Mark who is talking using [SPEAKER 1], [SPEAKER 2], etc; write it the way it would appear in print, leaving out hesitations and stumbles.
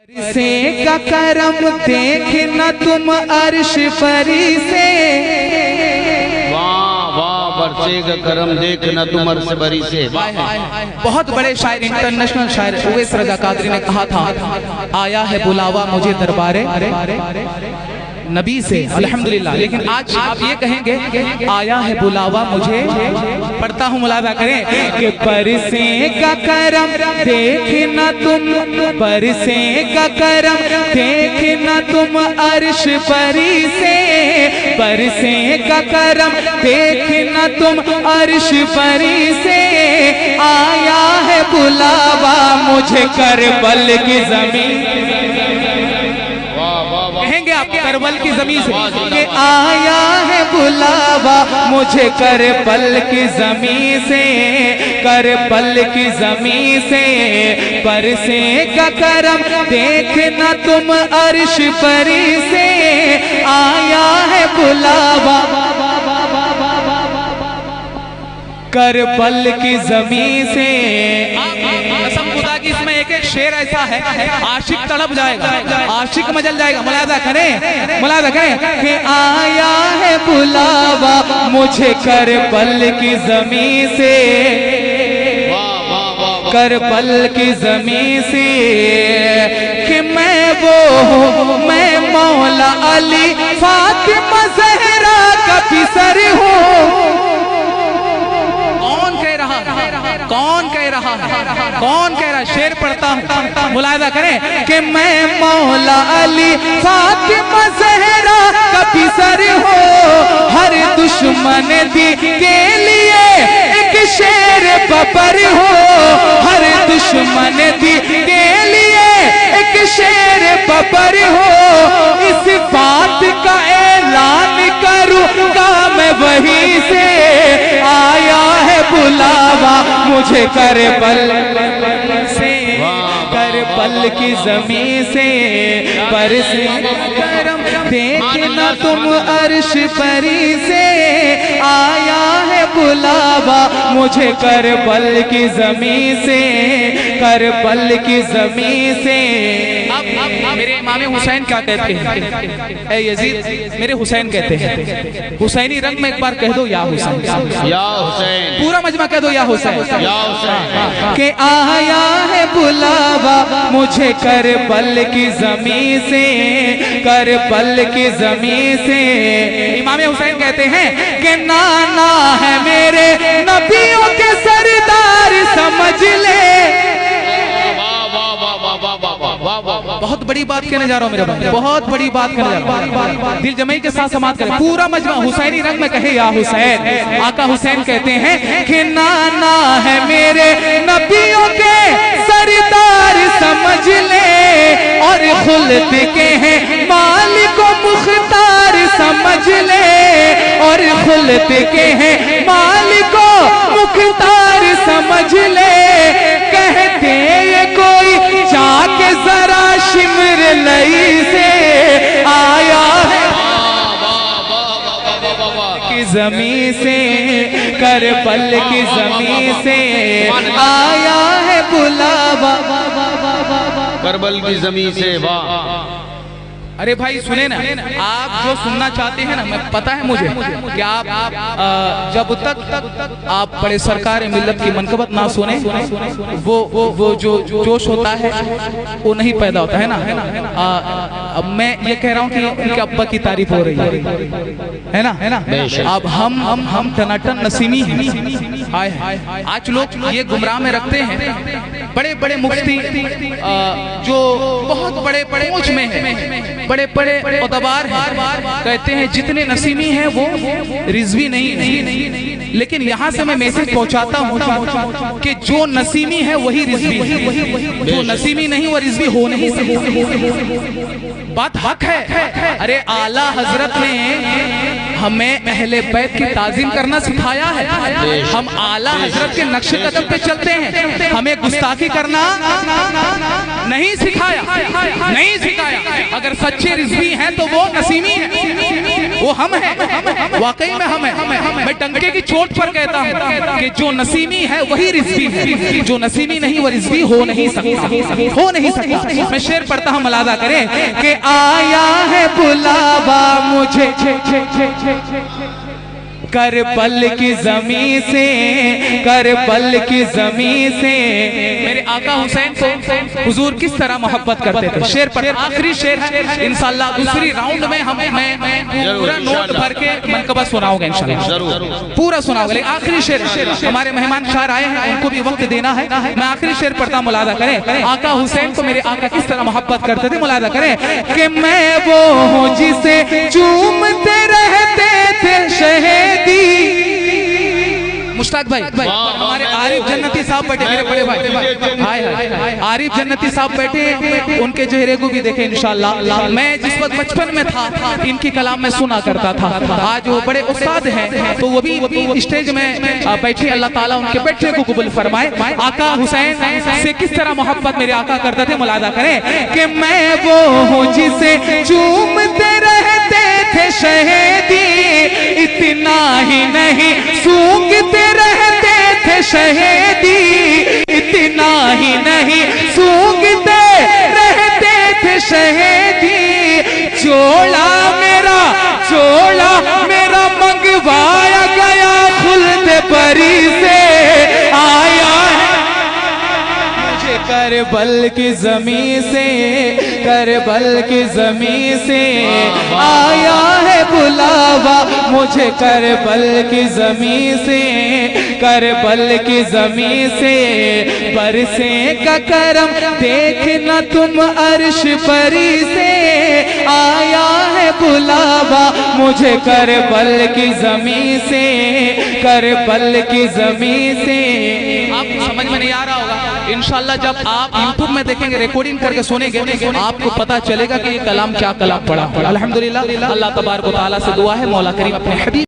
[SPEAKER 1] سے کا کرم دیکھنا تم عرش پری سے،
[SPEAKER 2] واہ واہ برسے کا کرم دیکھنا تم عرش پری سے۔
[SPEAKER 1] بہت بڑے شاعر انٹرنیشنل شاعر اویس رضا قادری نے کہا تھا، آیا ہے بلاوا مجھے دربارے نبی سے، الحمدللہ۔ لیکن آج آپ یہ کہیں گے آیا ہے بلاوا مجھے، پڑھتا ہوں ملاحظہ کریں کہ برسے کا کرم دیکھنا تم، برسے کا کرم دیکھنا تم عرش پری سے، برسے کا کرم دیکھنا تم عرش پری سے، آیا ہے بلاوا مجھے کربل کی زمین، کہیں گے آپ کربل کی زمین سے کہ آیا ہے بلاوا مجھے کربل کی زمین سے، کربل کی زمین سے، برسے کا کرم دیکھنا تم عرش پری سے، آیا ہے بلاوا کربل کی زمین سے۔ قسم خدا کی اس میں ایک ایک شعر ایسا ہے عاشق تڑپ جائے گا، عاشق مجل جائے گا۔ ملاحظہ کریں کہ آیا ہے بلاوا مجھے کربل کی زمین سے، کربل کی زمین سے، کہ میں وہ ہوں، میں مولا علی فاطمہ زہرا کا پسر ہوں۔ کون کہہ رہا شعر پڑھتا ہوں، ملاحظہ کریں کہ میں مولا علی فاطمہ زہرا کا پسر ہوں، ہر دشمن دی کے لیے ایک شیر ببر ہوں، ہر دشمن دی کے لیے ایک شیر ببر ہوں، اس بات کا اعلان کروں گا میں وہیں سے، آیا ہے بلاوا مجھے کربل سے، کربل کی زمین سے، برسے کرم دیکھنا تم عرش پری سے، آیا ہے بلاوا مجھے کربل کی زمین سے، کربل کی زمین سے۔ میرے امام حسین کیا کہتے ہیں؟ اے یزید میرے حسین کہتے ہیں، حسینی رنگ میں ایک بار کہہ دو یا حسین،
[SPEAKER 2] یا حسین،
[SPEAKER 1] پورا مجمع کہہ دو یا حسین،
[SPEAKER 2] یا حسین،
[SPEAKER 1] کہ آیا ہے بلاوا مجھے کربل کی زمین سے، کربل کی زمین سے۔ امام حسین کہتے ہیں کہ نانا ہے میرے نبیوں کے سردار سمجھ لے۔ بہت بڑی بات کہنے جا رہا ہوں میرے بھائی، بہت بڑی بات کہنے جا رہا ہوں، دل جمعی کے ساتھ سماعت کریں، پورا مجمع حسینی رنگ میں کہے یا حسین۔ آقا حسین کہتے ہیں کہ نانا ہے میرے نبیوں کے سردار سمجھ لے، اور خلد کے ہیں مالک و مختار سمجھ لے، اور خلد کے ہیں مالک و مختار سمجھ لے، کہتے یہ کوئی جا کے ذرا شمر لئی سے، آیا ہے کی زمین سے، کربل کی زمین سے، آیا ہے بلاوا
[SPEAKER 2] کربل کی زمین سے۔ واہ
[SPEAKER 1] ارے بھائی سنیں نا، آپ جو سننا چاہتے ہیں نا، میں پتا ہے مجھے کہ آپ جب تک آپ بڑے سرکار ملت کی منقبت نہ سنیں، وہ جو جوش ہوتا ہے وہ نہیں پیدا ہوتا ہے نا۔ میں یہ کہہ رہا ہوں کہ ان کے ابا کی تعریف ہو رہی ہے نا۔ اب ہم ٹناٹن نسیمی ہیں، آج لوگ یہ گمراہ میں رکھتے ہیں، بڑے بڑے مفتی جو بہت بڑے پہنچ میں ہیں، بڑے بڑے ادبار ہیں، کہتے ہیں جتنے نسیمی ہیں وہ رضوی نہیں، لیکن یہاں سے میں میسج پہنچاتا ہوں کہ جو نسیمی ہے وہی رضوی ہے، جو نسیمی نہیں وہ رضوی ہو نہیں سکتا۔ بات حق ہے۔ ارے اعلیٰ حضرت نے ہمیں اہل بیت کی تعظیم کرنا سکھایا ہے، ہم اعلیٰ حضرت کے نقش قدم پہ چلتے ہیں، ہمیں گستاخی کرنا نہیں سکھایا۔ اگر سچے رضوی ہیں تو وہ نسیمی ہیں، وہ ہم ہیں، واقعی میں ہم ہیں۔ میں ڈنکے کی چوٹ پر کہتا ہوں کہ جو نسیمی ہے وہی رضوی ہے، جو نسیمی نہیں وہ رضوی ہو نہیں سکتا۔ میں شعر پڑھتا ہوں، ملاحظہ کریں کہ آیا ہے بلاوا مجھے کربل کی زمین سے، کربل کی زمین سے۔ میرے آقا حسین کو حضور کس طرح محبت کرتے تھے؟ شعر پر آخری شعر انشاءاللہ دوسری راؤنڈ میں میں پورا نوٹ بھر کے منقبہ سناؤں گا انشاءاللہ، پورا سناؤں گا، لیکن آخری شعر ہمارے مہمان شاعر آئے ہیں، ان کو بھی وقت دینا ہے۔ میں آخری شعر پڑھتا ہوں، ملاحظہ کریں آقا حسین کو میرے آقا کس طرح محبت کرتے تھے۔ ملاحظہ کریں کہ میں وہ ہوں جسے چومتے رہتے تھے شہیدی۔ مشتاق بھائی ہمارے عارف جنتی صاحب بیٹھے، میرے بڑے بھائی عارف جنتی صاحب بیٹھے، ان کے چہرے کو بھی دیکھیں انشاءاللہ۔ میں جس وقت بچپن میں تھا ان کی کلام میں سنا کرتا تھا، آج وہ بڑے استاد ہیں تو وہ بھی اسٹیج میں بیٹھے، اللہ تعالیٰ ان کے بیٹھے کو قبول فرمائے۔ آقا حسین سے کس طرح محبت میرے آقا کرتے تھے، ملاحظہ کریں کہ میں وہ ہوں جسے چومتے رہتے تھے شہیدی، اتنا ہی نہیں سونگتے رہتے تھے شہیدی، اتنا ہی نہیں سونگتے رہتے تھے شہیدی۔ جوڑا میرا منگوایا گیا خلد بری سے، آیا ہے مجھے کربل کی زمین سے، کربل کی زمین سے آیا ہے بلاوا مجھے کربل کی زمین سے، کربل کی زمین سے برسے کا کرم دیکھنا تم عرش پری سے، آیا ہے بلاوا مجھے کربل کی زمین سے، کربل کی زمین سے۔ آپ کو سمجھ میں نہیں آ رہا ہوگا، انشاءاللہ جب آپ یوٹیوب میں دیکھیں گے، ریکارڈنگ کر کے سنیں گے، آپ کو پتا چلے گا کہ یہ کلام کیا کلام پڑھا۔ الحمدللہ اللہ تبارک و تعالیٰ سے دعا ہے مولا کریم اپنے حبیب